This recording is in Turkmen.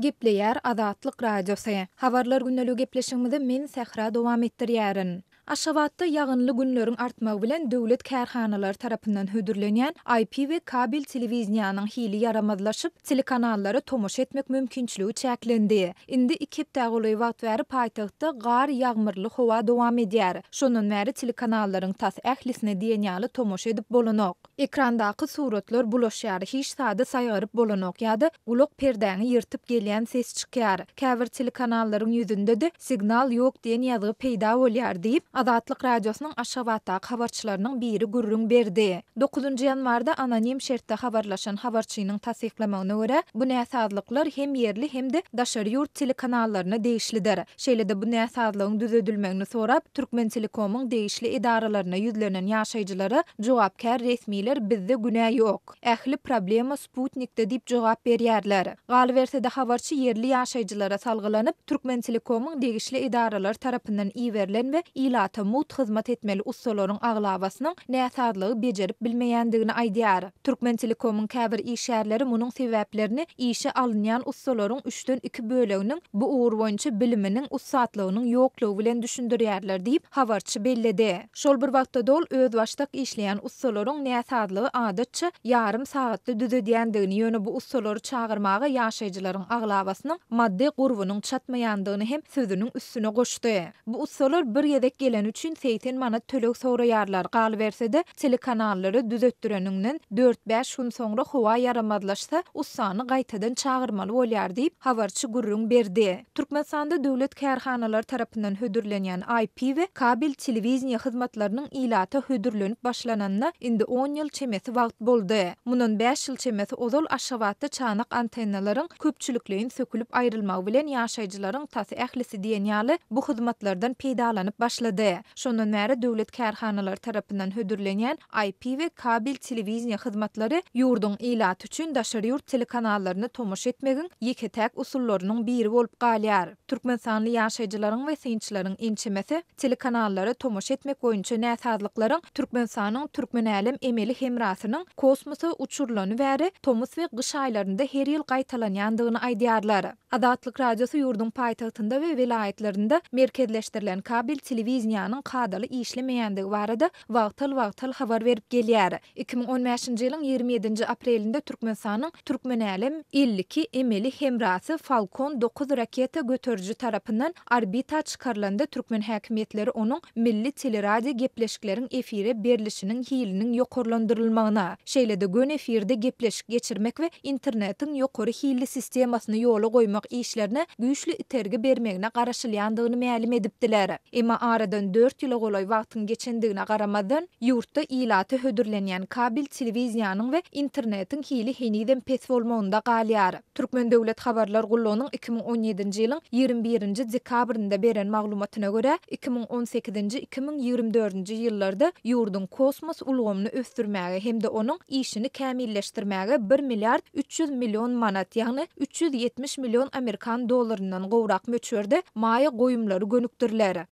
Gepleýär Azatlyk Radiosu. Habarlar günnäli gepleşigimizi men Sähra dowam etdirýärin. Aşgabatda ýagynly günleriň artmagy bilen döwlet kärhanalary tarapyndan hödürlenýän IP we kabel telewizionanyň hili yaramazlaşyp, telekanallary tomoşa etmek mümkinçiligi çäklendi. Indi 2 hepde goly wagt bäri paýtagtda gar ýagmyrly howa dowam edýär. Şondan bäri telekanallaryň tas ählisine diýenýaly tomoşa edip bolanok. Ekrandaky suratlar bulaşýar, hiç sada saýgaryp bolanok ýa-da ulak perdäni ýyrtyp gelýän ses çykýar. Käbir telekanallaryň ýüzünde-de signal ýok diýen ýazygy peýda bolýar diýip Azatlyk Radiosynyň Aşgabatdaky habarçylarynyň biri gurrun berdi. 9 ýanwarda anonim şertde habarlaşan habarçynyň tasdiklamagyna görä, bu näsazlyklar hem ýerli hem de daşary ýurt telekanallaryna degişlidir. Şeýle-de bu näsazlygyň düzedilmegini sorap, Türkmen Telekomyň degişli idaralaryna ýüzlenen ýaşaýjylary jogapkär resmiler bizde günä ýok. Ähli problema Sputnikde diýip jogap berýärler. Galy berse-de habarçy ýerli ýaşaýjylara salgylanyp, Türkmen Telekomyň degişli idaralar tarapyndan iýerilen we ilata mut hyzmat etmeli ustalaryň aglabasynyň näsazlygy bejerip bilmeýändigini aýdýar. Türkmen Telekomyň käbir işgärleri munyň sebäplerini işe alynýan ustalaryň 3-den 2 böleginiň bu ugur boýunça biliminiň ussatlygynyň ýoklugy bilen düşündirýärler diýip habarçy belledi. Şol bir wagtda dol öz başdak işleýän ustalaryň näsazlygy adatça ýarym sagatda düzedýändigini ýöne bu ustalary çağırmaga ýaşaýjylaryň aglabasynyň maddi gurbunyň çatmaýandygyny hem sözüniň üstüne goşdy. Bu ustalar bir ýedek gelen üçin 80 manat tölek soraýarlar. Galy berse-de telekanallary düzetdireninden 4-5 gün soňra howa yaramazlaşsa ustany gaýtadan çağırmaly bolýar diýip habarçy gurrun berdi. Türkmenistanda döwlet kärhanalary tarapyndan hödürlenýän IP we kabel telewizion hyzmatlarynyň ilata hödürlenip başlananyna indi 10 ýyl çemesi wagt boldy. Mundan 5 ýyl çemesi ozal Aşgabatda çanak antennalaryň köpçülikliğin sökülüp aýrylmagy bilen ýaşaýjylaryň tasy ählisi diýenýaly bu hyzmatlardan peýdalanyp başlady. Şondan bäri döwlet kärhanalary tarapyndan hödürlenýän IP we kabel telewizion hyzmatlary ýurduň ilaty üçin daşary ýurt telekanallaryny tomoşa etmegiň ýeke-täk usullarynyň biri bolup galýar. Türkmenistanly ýaşaýjylaryň we synçylaryň ençemesi telekanallary tomoşa etmek boýunça näsazlyklaryň Türkmenistanyň türkmenälim emeli hemrasynyň kosmosa uçurlany bäri tomos we gyş aýlarynda her ýyl gaýtalanýandygyny aýdýarlar. Azatlyk Radiosu ýurduň paýtagtynda we vilayetlerinde merkezleşdirilen kabel telewizionynyň kadaly işlemeýändigi barada wagtal habar berip gelýär. 2015-nji ýylyň 27 aprelinde Türkmenistanyň türkmenälim 52 emeli hemrasy Falcon 9 raketa götürjü tarapyndan orbita çykarylanda Türkmen häkimetleri onuň milli teleradio gepleşikleriň efire berilişiniň hiliniň ýokarlandyrylmagyna, şeýle-de gün efirde gepleşik geçirmek we internetiň ýokary hilli sistemasyny ýola goýmak işlerine güýçli itergi bermegine garaşylýandygyny mälim edipdiler. Emma aradan 4 ýyla goly wagtyň geçendigine garamadan ýurtda ilaty hödürlenýän kabel telewizionyň we internetiň hili heniden pes bolmagynda galýar. Türkmen döwlet habarlar gullanyň 2017-nji ýylyň 21-nji dekabrynda beren maglumatyna görä 2018-2024-nji ýyllarda ýurduň kosmos ulgamyny ösdürmäge hem de onuň işini kämilleşdirmäge 1 milliard 300 milyon manat ýagny 370 milyon Amerikan dollarynyň gowrak möçberde maýa goýumlary gönükdirler.